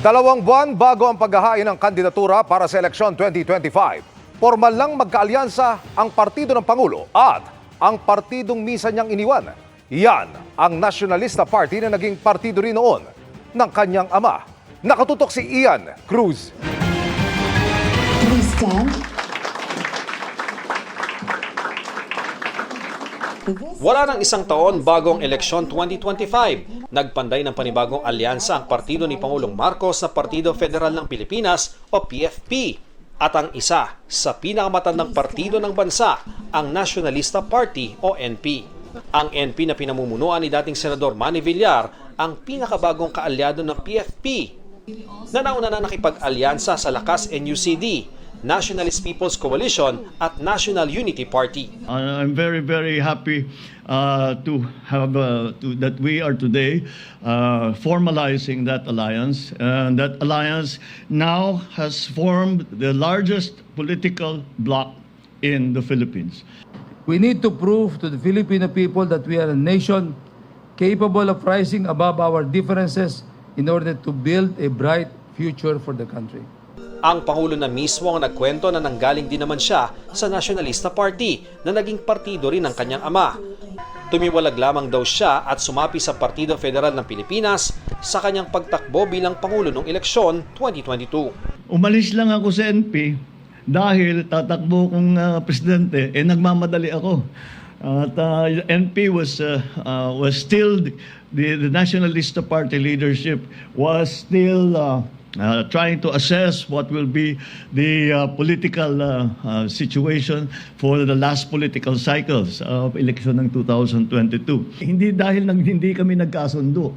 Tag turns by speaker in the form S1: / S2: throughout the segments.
S1: 2 buwan bago ang paghahain ng kandidatura para sa eleksyon 2025, formal lang magkaalyansa ang partido ng Pangulo at ang partidong misa niyang iniwan. Yan ang Nationalista Party na naging partido rin noon ng kanyang ama. Nakatutok si Ian Cruz.
S2: Please stand.
S3: Wala nang isang taon bago ang eleksyon 2025. Nagpanday ng panibagong alyansa ang partido ni Pangulong Marcos sa Partido Federal ng Pilipinas o PFP. At ang isa sa pinakamatandang partido ng bansa, ang Nationalista Party o NP. Ang NP na pinamumunuan ni dating Senador Manny Villar ang pinakabagong kaalyado ng PFP na nauna na nakipag-alyansa sa Lakas NUCD, Nationalist People's Coalition at National Unity Party.
S4: I'm very happy to have that we are today formalizing that alliance, and that alliance now has formed the largest political bloc in the Philippines.
S5: We need to prove to the Filipino people that we are a nation capable of rising above our differences in order to build a bright future for the country.
S3: Ang Pangulo na mismo ang nagkwento na nanggaling din naman siya sa Nationalista Party na naging partido rin ng kanyang ama. Tumiwalag lamang daw siya at sumapi sa Partido Federal ng Pilipinas sa kanyang pagtakbo bilang Pangulo noong eleksyon 2022.
S4: Umalis lang ako sa NP dahil tatakbo kong presidente, nagmamadali ako. At NP was still, the Nationalista Party leadership was still trying to assess what will be the political situation for the last political cycles of election ng 2022. Hindi dahil hindi kami nagkasundo,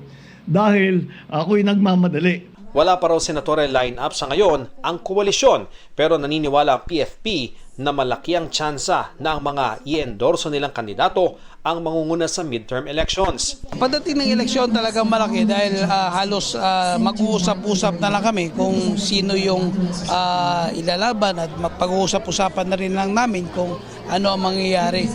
S4: dahil ako'y nagmamadali.
S3: Wala pa raw senatorial line-up sa ngayon ang koalisyon, pero naniniwala ang PFP na malaki ang tsansa na ang mga i-endorso nilang kandidato ang mangunguna sa midterm elections.
S6: Pagdating ng eleksyon talagang malaki dahil halos mag-uusap-usap na lang kami kung sino yung ilalaban at pag-uusap-usapan na rin lang namin kung ano ang mangyayari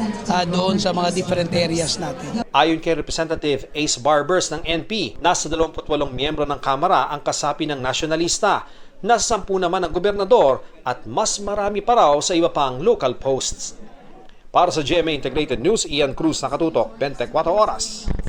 S6: doon sa mga different areas natin.
S3: Ayon kay Representative Ace Barbers ng NP, nasa 28 miyembro ng Kamara ang kasapi ng nasyonalista. Nasa 10 naman ang gobernador at mas marami pa raw sa iba pang local posts. Para sa GMA Integrated News, Ian Cruz, nakatutok 24 oras.